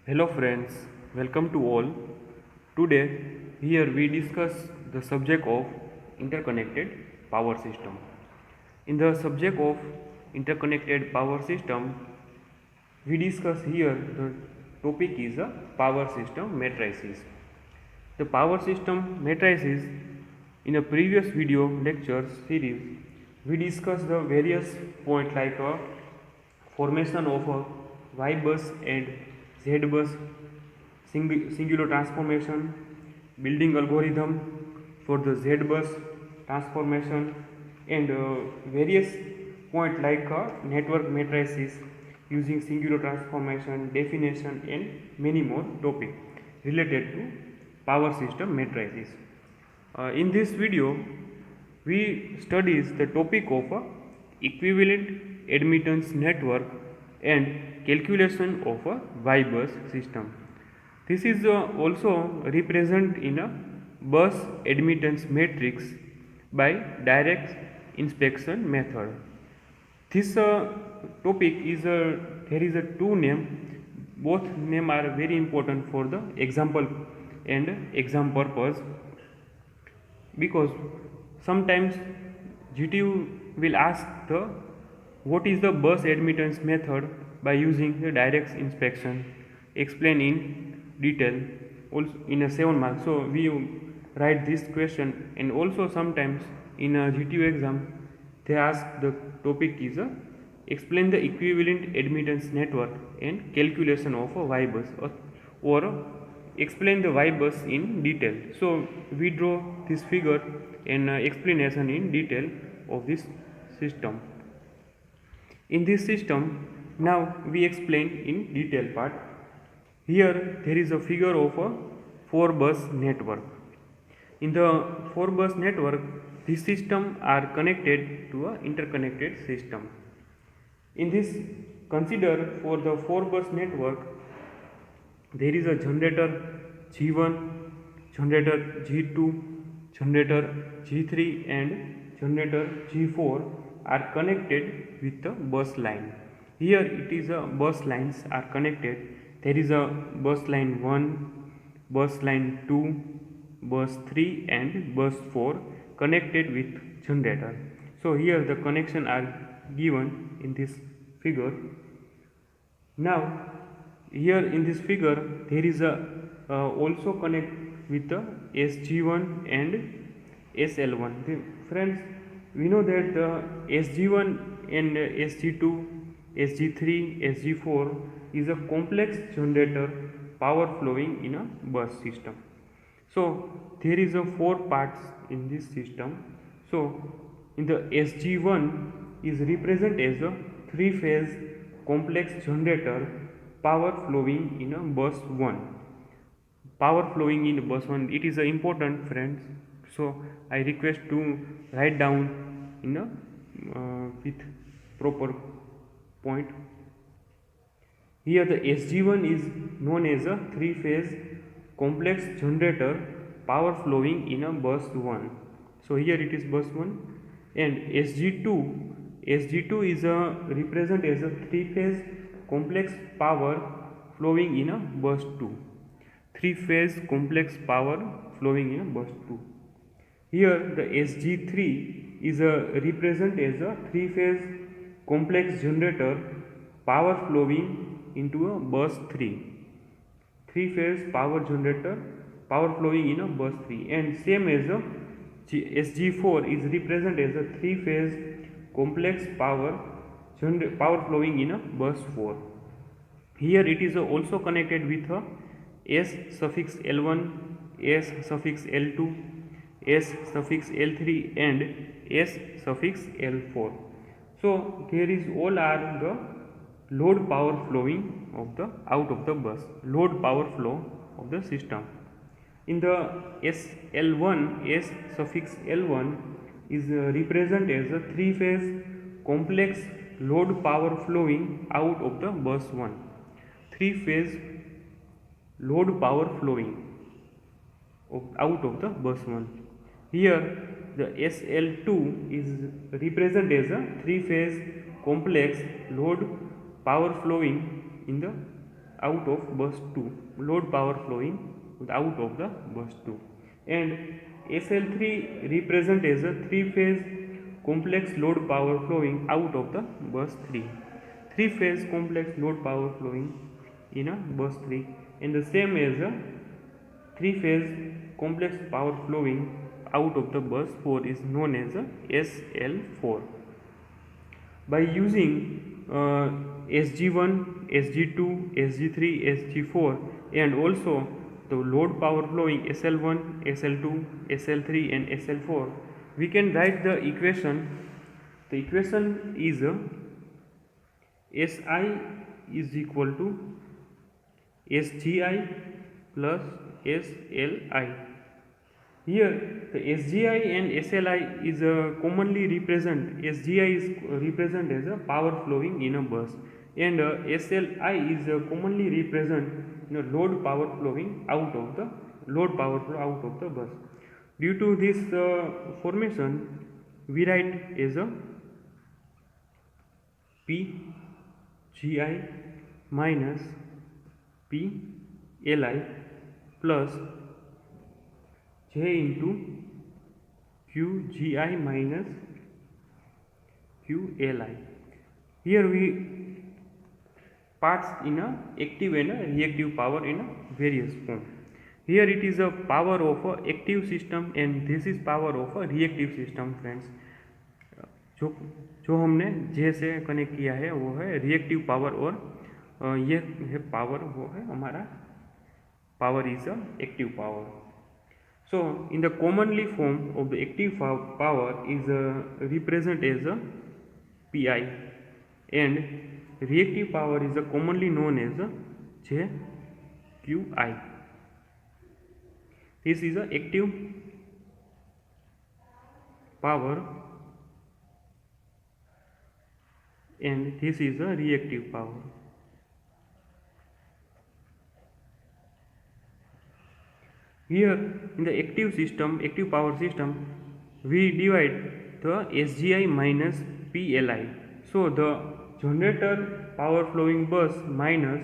Hello friends, welcome to all. Today here we discuss the subject of interconnected power system. In the subject of interconnected power system, we discuss here the topic is a power system matrices. The power system matrices in a previous video lecture series we discussed the various points like a formation of a Y bus and Z bus singular transformation, building algorithm for the Z bus transformation, and various points like network matrices using singular transformation, definition, and many more topics related to power system matrices. In this video, we studies the topic of equivalent admittance network and calculation of a Y-bus system. This is also represented in a bus admittance matrix by direct inspection method. This topic is there is a two name. Both name are very important for the example and exam purpose, because sometimes GTU will ask the what is the bus admittance method by using the direct inspection, explain in detail also in a 7 mark. So we write this question, and also sometimes in a GTU exam they ask the topic is explain the equivalent admittance network and calculation of a Y bus, or explain the Y bus in detail. So we draw this figure and explanation in detail of this system. In this system, now we explain in detail part. Here there is a figure of a 4 bus network. In the 4 bus network, these systems are connected to a interconnected system. In this, consider for the 4 bus network, there is a generator G1, generator G2, generator G3, and generator G4 are connected with the bus line. Here it is a bus lines are connected. There is a bus line 1, bus line 2, bus 3, and bus 4 connected with generator. So here the connection are given in this figure. Now here in this figure there is a also connect with the SG1 and SL1. Friends, we know that the SG1 and SG2, SG3, SG4 is a complex generator power flowing in a bus system. So there is a 4 parts in this system. So in the SG1 is represented as a 3-phase complex generator power flowing in a bus 1. Power flowing in bus 1, it is important, friends. So I request to write down in a with proper point. Here the SG1 is known as a 3-phase complex generator power flowing in a bus 1. So here it is bus 1, and SG2 is represented as a 3-phase complex power flowing in a bus 2. 3-phase complex power flowing in a bus 2. Here the SG3 is represented as a 3-phase complex generator power flowing into a bus 3. 3-phase power generator power flowing in a bus 3, and same as a SG4 is represented as a 3-phase complex power flowing in a bus 4. Here it is also connected with a S suffix L1, S suffix L2, S suffix L3, and S suffix L4. So here is all are the load power flowing of the out of the bus, load power flow of the system. In the SL1, S suffix L1 is represented as a 3-phase complex load power flowing out of the bus 1. 3-phase load power flowing out of the bus 1. Here the SL2 is represented as a 3-phase complex load power flowing in the out of bus 2, load power flowing out of the bus 2, and SL3 represent as a 3-phase complex load power flowing out of the bus 3, 3-phase complex load power flowing in a bus 3, and the same as a 3-phase complex power flowing out of the bus 4 is known as a SL4. By using SG1, SG2, SG3, SG4, and also the load power flowing SL1, SL2, SL3 and SL4, we can write the equation. The equation is SI is equal to SGI plus SLI. Here the SGI and SLI is commonly represent. SGI is represent as a power flowing in a bus, and SLI is commonly represent load power flowing out of the bus. Due to this formation, we write as a PGI minus PLI plus J into QGI minus QLI. Here we parts in a active and a reactive power in a various form. Here it is a power of a active system and this is power of a reactive system, friends. जो हमने J से connect किया है वो है reactive power, और ये है पावर, वो है हमारा power is a active power. So in the commonly form of the active power is represent as a PI, and reactive power is commonly known as a JQI. This is a active power and this is a reactive power. Here in the active power system, we divide the SGI minus PLI. So the generator power flowing bus minus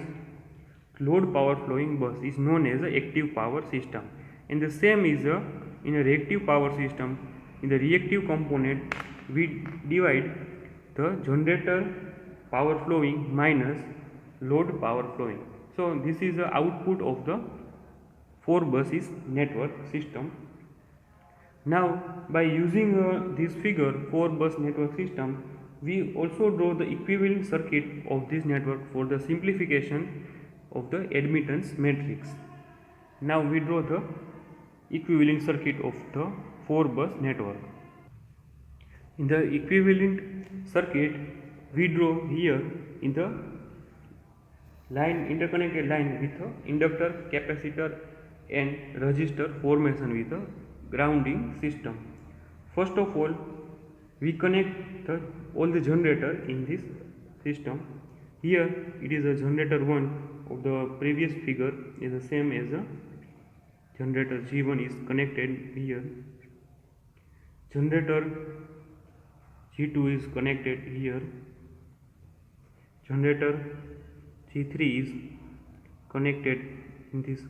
load power flowing bus is known as the active power system, and the same is in a reactive power system. In the reactive component, we divide the generator power flowing minus load power flowing. So this is the output of the 4 buses network system. Now by using this figure 4 bus network system, we also draw the equivalent circuit of this network for the simplification of the admittance matrix. Now we draw the equivalent circuit of the 4 bus network. In the equivalent circuit, we draw here in the line, interconnected line with inductor, capacitor and resistor formation with a grounding system. First of all, we connect all the generator in this system. Here it is a generator 1 of the previous figure is the same as a generator G1 is connected here. Generator G2 is connected here. Generator G3 is connected in this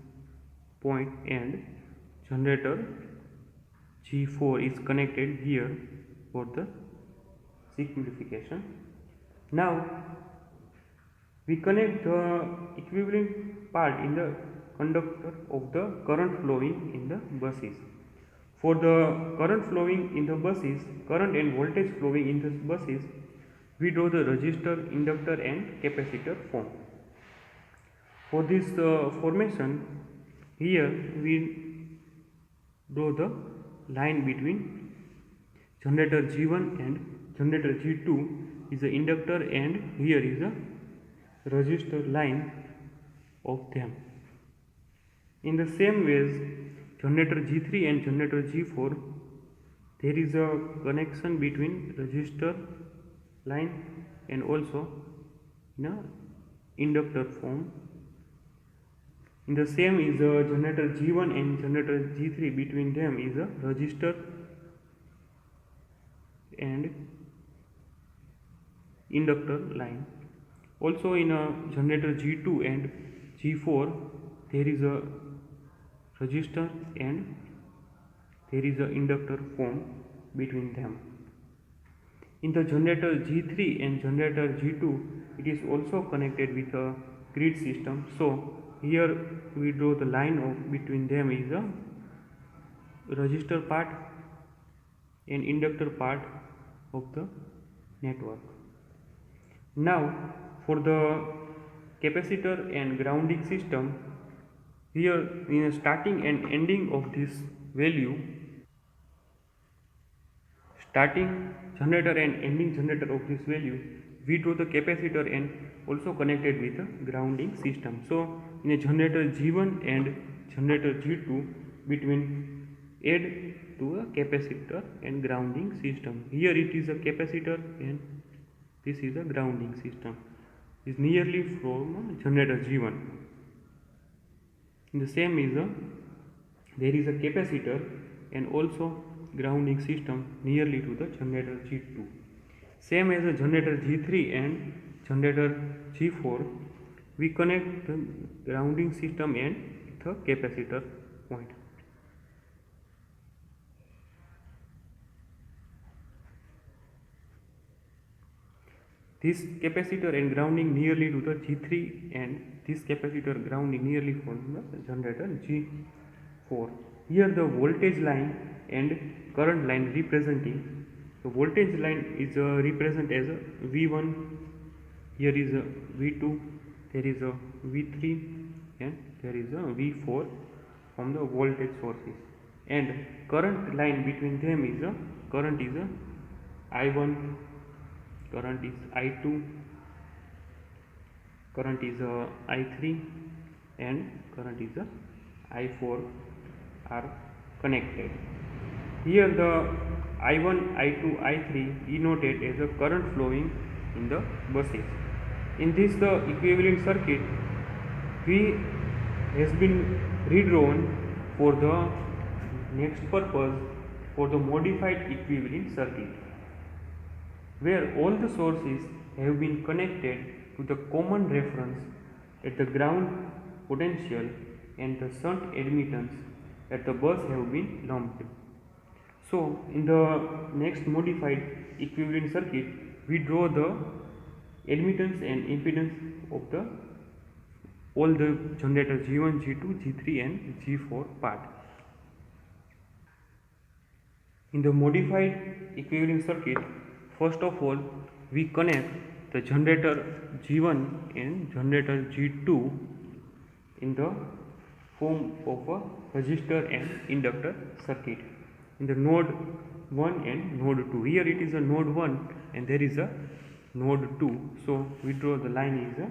point, and generator G4 is connected here for the simplification. Now we connect the equivalent part in the conductor of the current flowing in the buses. For the current flowing in the buses, current and voltage flowing in the buses, we draw the resistor, inductor and capacitor form. For this formation, here we draw the line between generator G1 and generator G2 is the inductor, and here is a resistor line of them. In the same ways, generator G3 and generator G4, there is a connection between resistor line and also in a inductor form. In the same is generator G1 and generator G3, between them is a resistor and inductor line. Also in a generator G2 and G4 there is a resistor and there is a inductor formed between them. In the generator G3 and generator G2 it is also connected with a grid system. So here we draw the line of between them is a resistor part and inductor part of the network. Now for the capacitor and grounding system, here in starting and ending of this value, starting generator and ending generator of this value, we draw the capacitor and also connected with the grounding system. So in a generator G1 and generator G2 between add to a capacitor and grounding system. Here it is a capacitor and this is a grounding system. Is nearly from generator G1. In the same is there is a capacitor and also grounding system nearly to the generator G2. Same as a generator G3 and generator G4, we connect the grounding system and the capacitor point. This capacitor and grounding nearly to the G3 and this capacitor grounding nearly from the generator G4. Here the voltage line and current line representing. The voltage line is represent as a V1, here is a V2, there is a V3 and there is a V4 from the voltage sources. And current line between them is a current is a I1, current is I2, current is I3 and current is I4 are connected. Here the I1, I2, I3 denoted as a current flowing in the buses. In this the equivalent circuit V has been redrawn for the next purpose for the modified equivalent circuit, where all the sources have been connected to the common reference at the ground potential and the shunt admittance at the bus have been lumped. So in the next modified equivalent circuit, we draw the admittance and impedance of the all the generator G1, G2, G3 and G4 part. In the modified equivalent circuit, first of all we connect the generator G1 and generator G2 in the form of a resistor and inductor circuit in the node 1 and node 2. Here it is a node 1 and there is a node 2. So we draw the line is a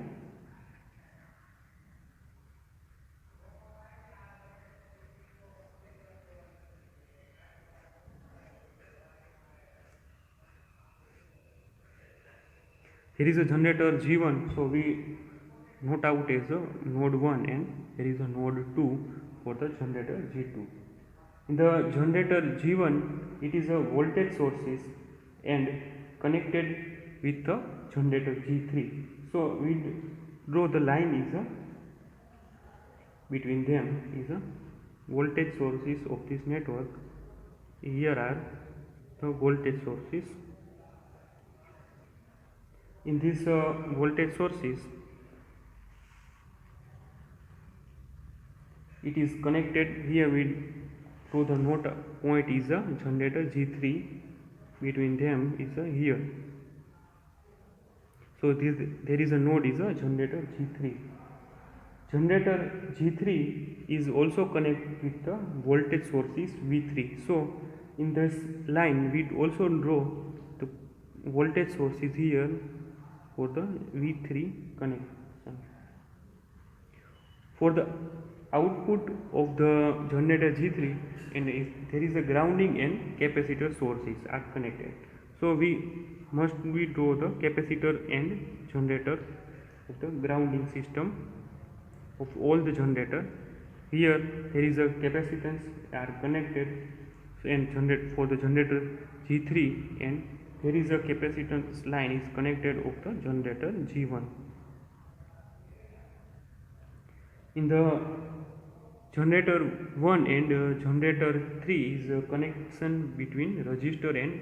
here is a generator G1, so we note out as a node 1 and there is a node 2 for the generator G2. In the generator G1, it is a voltage sources and connected with the generator G3. So we draw the line is a between them is a voltage sources of this network. Here are the voltage sources. In this voltage sources, it is connected here with to the node point is a generator G3, between them is a here. So this there is a node is a generator G3. Generator G3 is also connected with the voltage sources V3. So in this line we also draw the voltage sources here for the V3 connection. For the output of the generator G3 and there is a grounding and capacitor sources are connected. So we draw the capacitor and generator of the grounding system of all the generator. Here there is a capacitance are connected and for the generator G3 and there is a capacitance line is connected of the generator G1. In the generator 1 and generator 3 is a connection between resistor and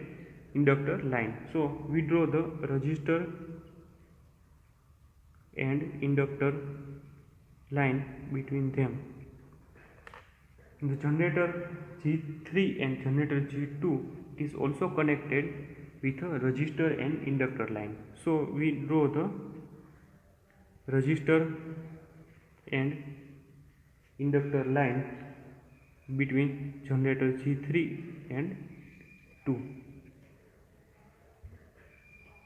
inductor line. So we draw the resistor and inductor line between them. In the generator G3 and generator G2, it is also connected with a resistor and inductor line. So we draw the resistor and inductor line between generator G3 and 2.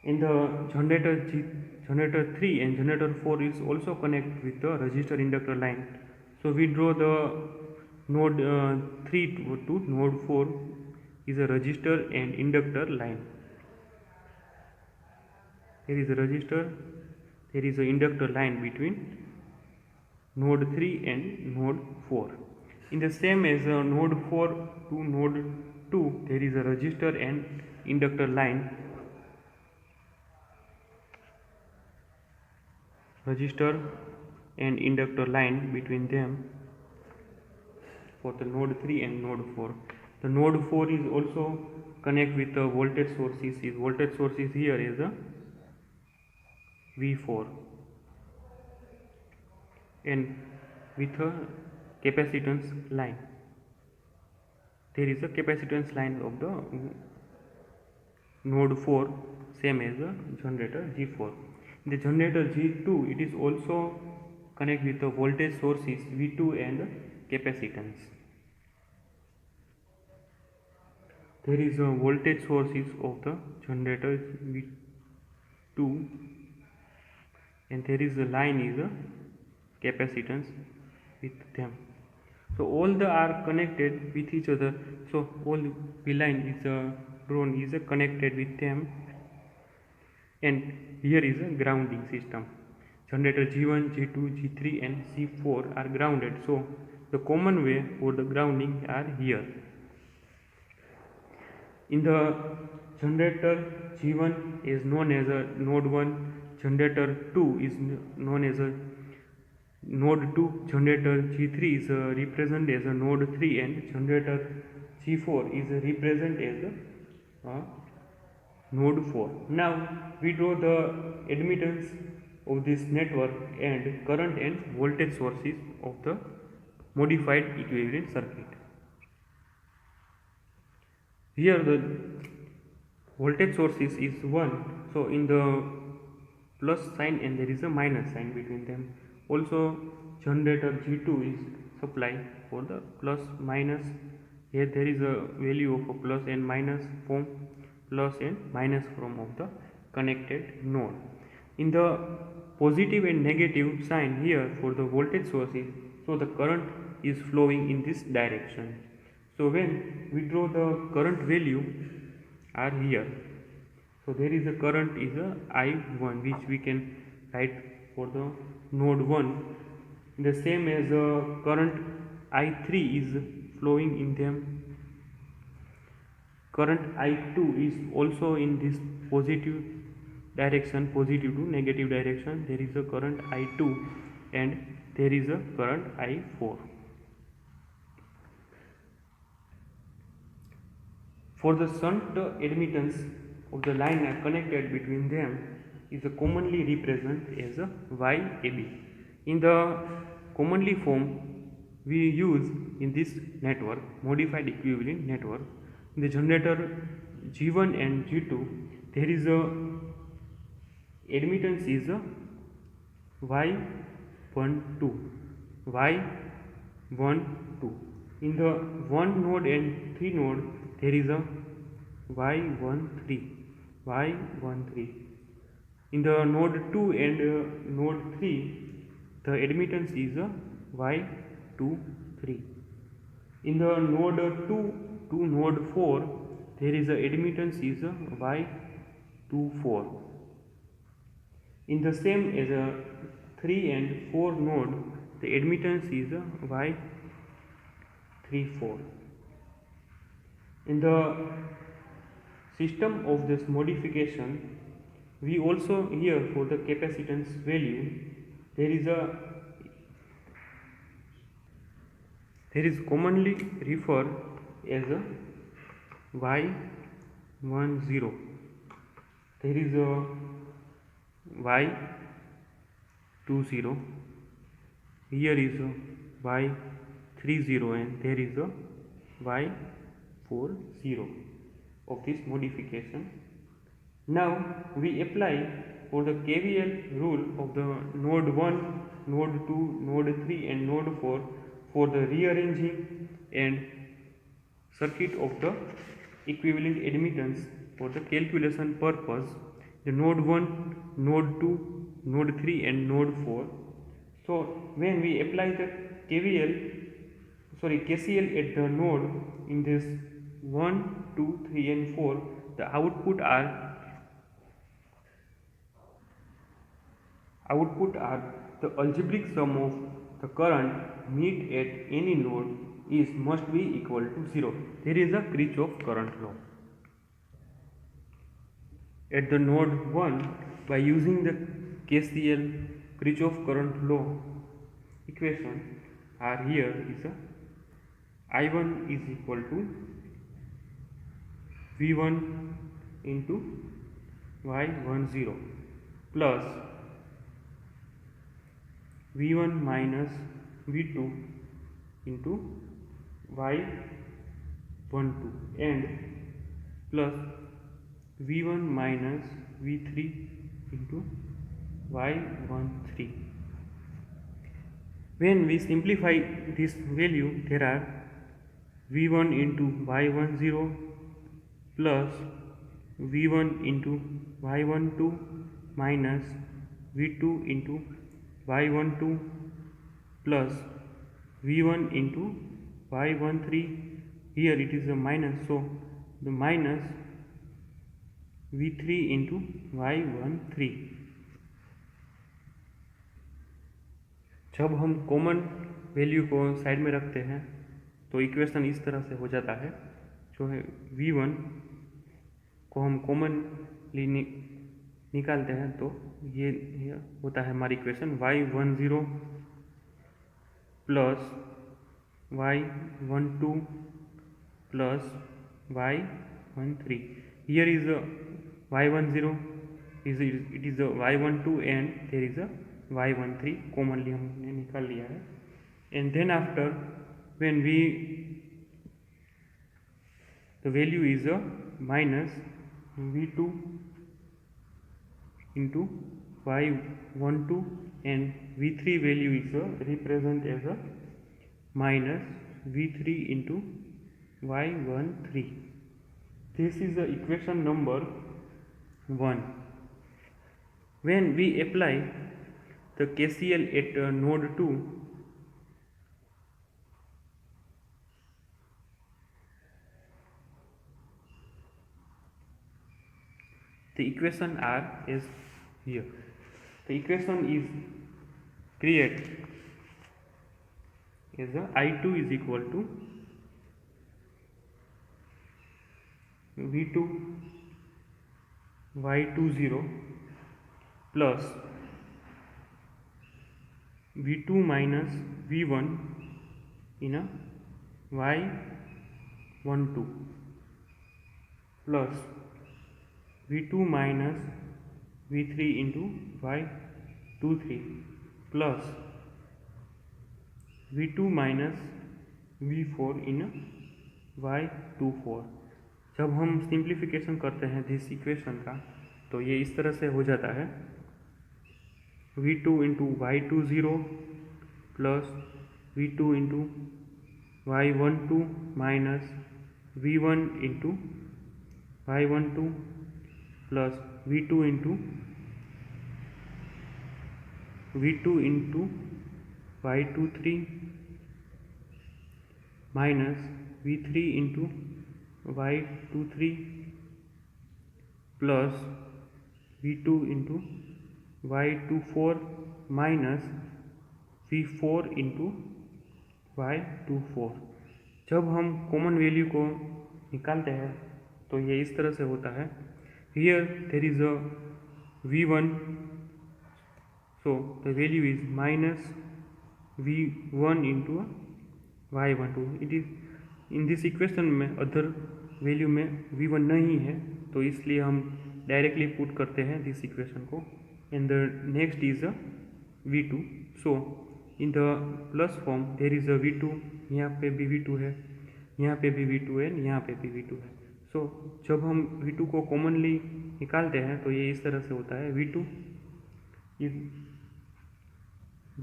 In the generator 3 and generator 4 is also connected with the resistor inductor line. So we draw the node 3 to node 4 is a resistor and inductor line. There is a resistor, there is an inductor line between node 3 and node 4. In the same as node 4 to node 2, there is a resistor and inductor line. Resistor and inductor line between them for the node 3 and node 4. The node 4 is also connect with the voltage sources. Is voltage sources here is a V4 and with a capacitance line. There is a capacitance line of the node 4 same as the generator G4. In the generator G2, it is also connect with the voltage sources V2 and capacitance. There is a voltage sources of the generator V2 and there is a line is a capacitance with them. So all the are connected with each other. So all V line is drawn is connected with them, and here is a grounding system. Generator G1, G2, G3 and C4 are grounded. So the common way for the grounding are here. In the generator G1 is known as a node 1, generator 2 is known as a node 2, generator G3 is represented as a node 3 and generator G4 is represented as a node 4. Now we draw the admittance of this network and current and voltage sources of the modified equivalent circuit. Here the voltage sources is 1, so in the plus sign and there is a minus sign between them. Also generator G2 is supply for the plus minus. Here there is a value of a plus and minus form, plus and minus form of the connected node. In the positive and negative sign here for the voltage sources, so the current is flowing in this direction. So when we draw the current value are here, so there is a current is a I1 which we can write for the node 1. The same as current I3 is flowing in them. Current I2 is also in this positive direction, positive to negative direction. There is a current I2 and there is a current I4. For the shunt admittance of the line are connected between them is commonly represented as a YAB. In the commonly form we use in this network, modified equivalent network, in the generator G1 and G2 there is a admittance is a Y12, Y12. In the 1 node and 3 node there is a Y13, Y13. In the node 2 and node 3 the admittance is a Y23. In the node 2 to node 4 there is a admittance is a Y24. In the same as a 3 and 4 node the admittance is a Y34. In the system of this modification we also here for the capacitance value there is a there is commonly referred as a y10. There is a y20. Here is a y30 and there is a y40 of this modification. Now we apply for the KVL rule of the node 1, node 2, node 3 and node 4 for the rearranging and circuit of the equivalent admittance for the calculation purpose, the node 1, node 2, node 3 and node 4. So when we apply the KCL at the node in this 1, 2, 3 and 4, the output are the algebraic sum of the current meet at any node must be equal to 0. There is a Kirchhoff current law. At the node 1, by using the KCL Kirchhoff current law equation are here is a I1 is equal to V1 into Y10 plus V1 minus V2 into Y12 and plus V1 minus V3 into Y13. When we simplify this value, there are V1 into Y10 plus V1 into Y12 minus V2 into Y12 plus V1 into Y13. Here it is a minus, so the minus V3 into Y13. जब हम common value को side में रखते हैं तो equation इस तरह से हो जाता है, जो है V1 को हम कॉमनली निकालते हैं तो ये होता है हमारी equation Y10 plus Y12 plus Y13. Here is a Y10 it is a Y12 and there is a Y13 commonly हमने निकाल लिया है. And then after when the value is a minus V2 into Y12 and V3 value is represent as a minus V3 into Y13. This is the equation number 1. When we apply the KCL at node 2, the equation are as here. The equation is created as a I2 is equal to V2 Y20 plus V2 minus V1 in a Y12 plus V2 minus V3 into Y23 plus V2 minus V4 in a Y24. जब हम simplification करते हैं this equation का तो ये इस तरह से हो जाता है V2 into Y20 plus V2 into Y12 minus V1 into Y12 plus V2 into Y23 minus V3 into Y23 plus V2 into Y24 minus V4 into Y24. जब हम कॉमन वैल्यू को निकालते हैं तो ये इस तरह से होता है. Here there is a V1, so the value is minus V1 into y12 it is in this equation में अदर वैल्यू में v1 नहीं है, तो इसलिए हम डायरेक्टली पुट करते हैं दिस इक्वेशन को, and the next is a v2. So in the plus form there is a v2, यहाँ पे भी v2 है, यहाँ पे भी v2 है, यहाँ पे भी v2 है. सो जब हम v2 को कॉमनली निकालते हैं तो ये इस तरह से होता है, v2 is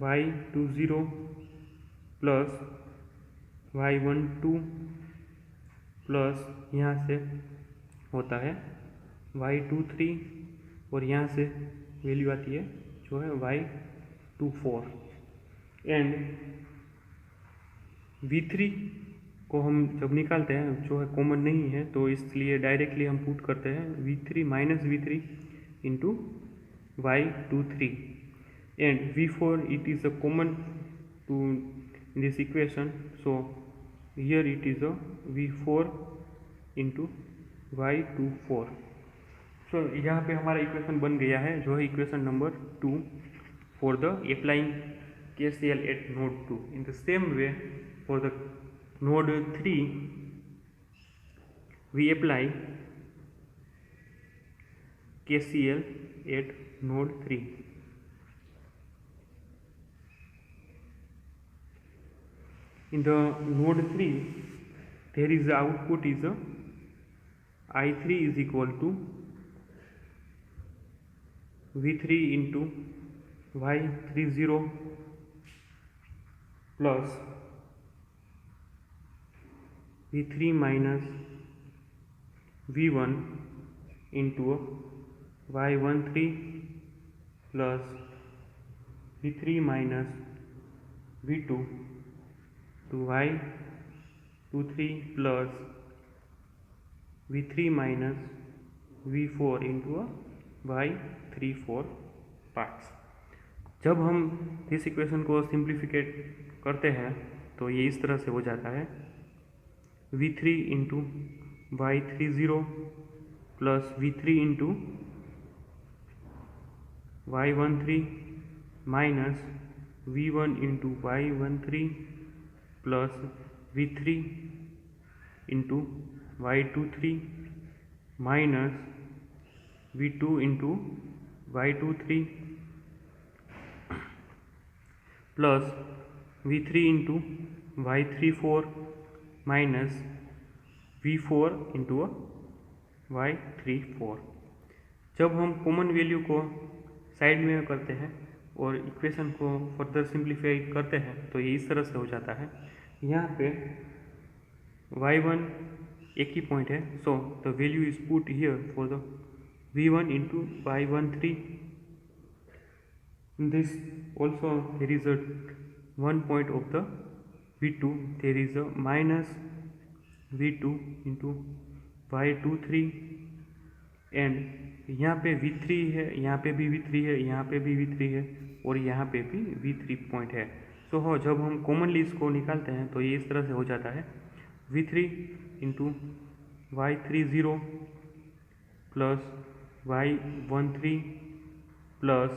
y20 plus y12 plus यहाँ से होता है y23, और यहाँ से वैल्यू आती है जो है y24, एंड v3 को हम जब निकालते हैं जो है कॉमन नहीं है, तो इसलिए डायरेक्टली हम पुट करते हैं v3 minus v3 into y23, and v4 it is a common to this equation, so here it is a v4 into y24. सो यहाँ पे हमारा इक्वेशन बन गया है जो है equation number 2 for the applying KCL at node 2. In the same way, for the node 3 we apply KCL at node 3. In the node 3 there is the output is a I3 is equal to V3 into Y30 plus V3 minus V1 into Y13 plus V3 minus V2 to Y23 plus V3 minus V4 into Y34 parts. जब हम इस equation को सिंप्लीफिकेट करते हैं तो ये इस तरह से हो जाता है, V3 into Y30 plus V3 into Y13 minus V1 into Y13 plus V3 into Y23 minus V2 into Y23 plus V3 into Y34 minus V4 into Y34. जब हम कॉमन वैल्यू को साइड में करते हैं और इक्वेशन को further simplify करते हैं तो ये इस तरह से हो जाता है. यहाँ पे y1 एक ही पॉइंट है, so the value is put here for the v1 into y13. In this also there is a one point of the v2, there is a minus v2 into y23, and यहाँ पे v3 है, यहाँ पे भी v3 है, यहाँ पे भी v3 है, और यहाँ पे भी v3 पॉइंट है. सो हो जब हम कॉमनली इसको निकालते हैं तो ये इस तरह से हो जाता है, v3 into y30 plus y13 plus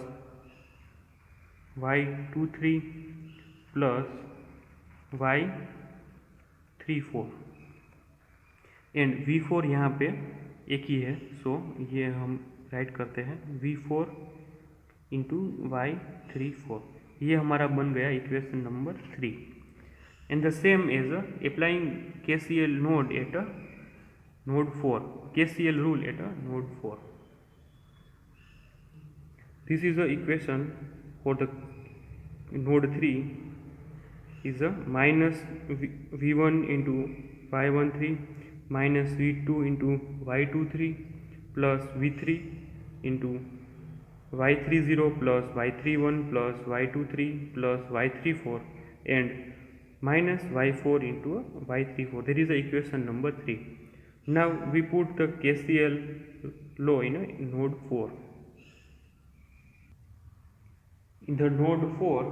y23 plus y34, and v4 यहाँ पे एक ही है, सो ये हम राइट करते हैं v4 इंटू y34. ये हमारा बन गया equation number 3. And the same as applying KCL node at node 4, KCL rule at node 4. This is the equation for the node 3 is a minus v1 into y13 minus v2 into y23 plus v3 into y30 plus y31 plus y23 plus y34 and minus y4 into y34. There is the equation number 3. Now we put the KCL law in node 4. In the node 4,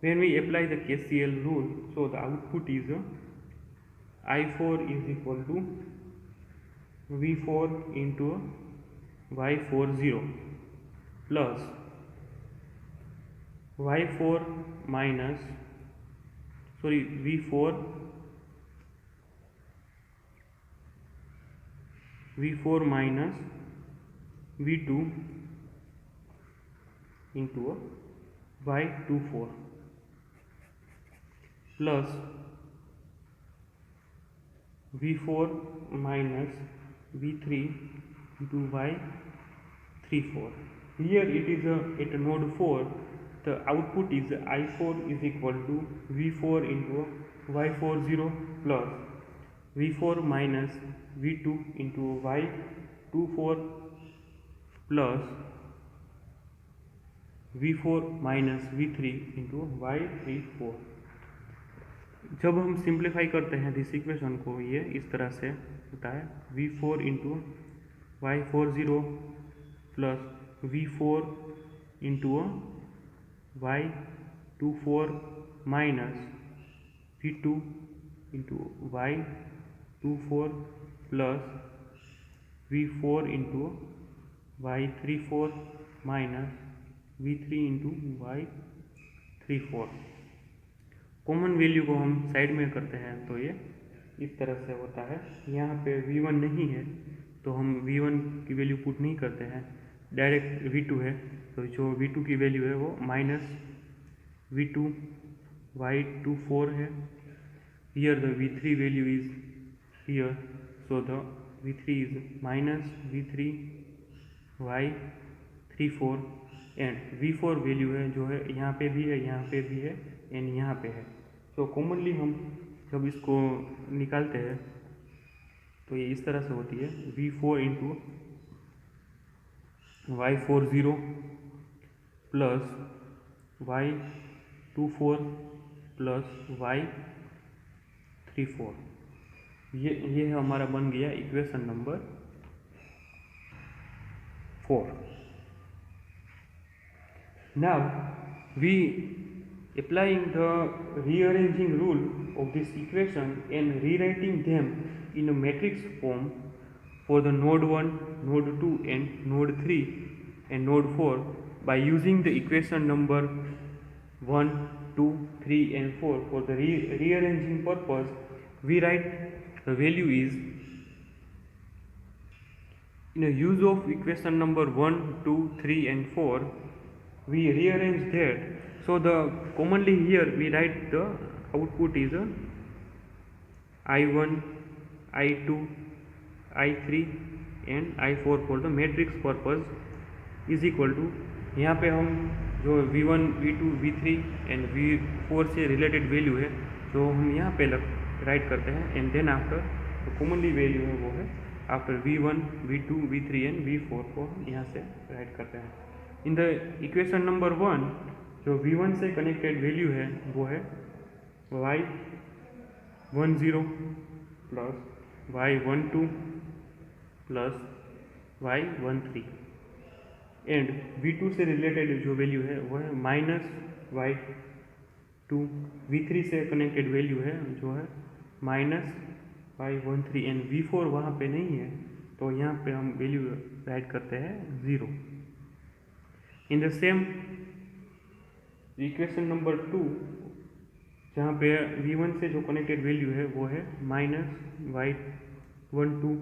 when we apply the KCL rule, so the output is I4 is equal to V4 into Y40 plus Y4 minus sorry V4 minus V2 into a Y24 plus V4 minus V3 into Y34. Here it is at node 4, the output is I4 is equal to V4 into Y40 plus V4 minus V2 into Y24 plus V4 minus V3 into Y34. जब हम simplify करते हैं this equation को, ये इस तरह से होता है V4 into Y40 plus V4 into Y24 minus V2 into Y24 plus V4 into Y34 minus V3 into Y34। Common value को हम साइड में करते हैं तो ये इस तरह से होता है। यहाँ पे V1 नहीं है तो हम V1 की वैल्यू पुट नहीं करते हैं, डायरेक्ट V2 है तो जो V2 की वैल्यू है वो माइनस V2 Y24 है। Here the V3 value is here, so the V3 is minus V3 Y34 and V4 value है जो है यहाँ पे भी है, यहाँ पे भी है एंड यहाँ पे है। तो कॉमनली हम जब इसको निकालते हैं तो ये इस तरह से होती है V4 into Y40 plus Y24 plus Y34। ये हमारा बन गया equation number 4। Now we applying the rearranging rule of this equation and rewriting them in a matrix form for the node 1, node 2 and node 3 and node 4 by using the equation number 1, 2, 3 and 4 for the rearranging purpose. We write the value is in a use of equation number 1, 2, 3 and 4. We rearrange that. So the commonly here we write the output is I1, I2, I3 and I4 for the matrix purpose is equal to, यहाँ पे हम जो V1, V2, V3 and V4 से related value है जो हम यहाँ पे राइट करते हैं एंड देन आफ्टर जो कॉमनली वैल्यू है वो है after V1, V2, V3 and V4 को हम यहाँ से राइट करते हैं। इन द इक्वेशन नंबर 1 जो V1 से कनेक्टेड वैल्यू है वो है Y10 plus Y12 plus Y13 and V2 से रिलेटेड जो वैल्यू है वो है माइनस Y2। V3 से कनेक्टेड वैल्यू है जो है माइनस Y13 एंड V4 वहाँ पे नहीं है तो यहाँ पे हम वैल्यू राइट करते हैं 0। In the same equation number 2 जहाँ पे V1 से जो कनेक्टेड वैल्यू है वो है माइनस Y12,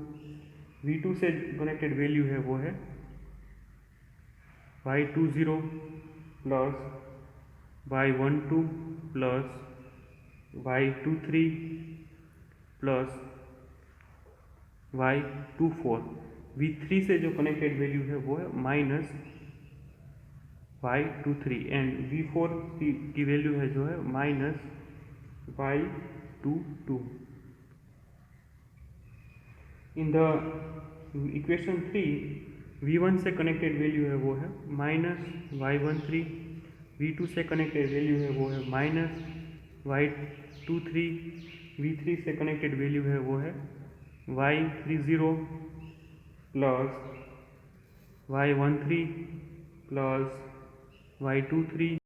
V2 से कनेक्टेड वैल्यू है वो है Y20 plus Y12 plus Y23 plus Y24। V3 से जो कनेक्टेड वैल्यू है वो है माइनस Y23 एंड V4 की वैल्यू है जो है minus Y22। In the equation 3 V1 से कनेक्टेड वैल्यू है वो है माइनस Y13, V2 से कनेक्टेड वैल्यू है वो है माइनस Y23, V3 से कनेक्टेड वैल्यू है वो है Y30 plus Y13 plus Y23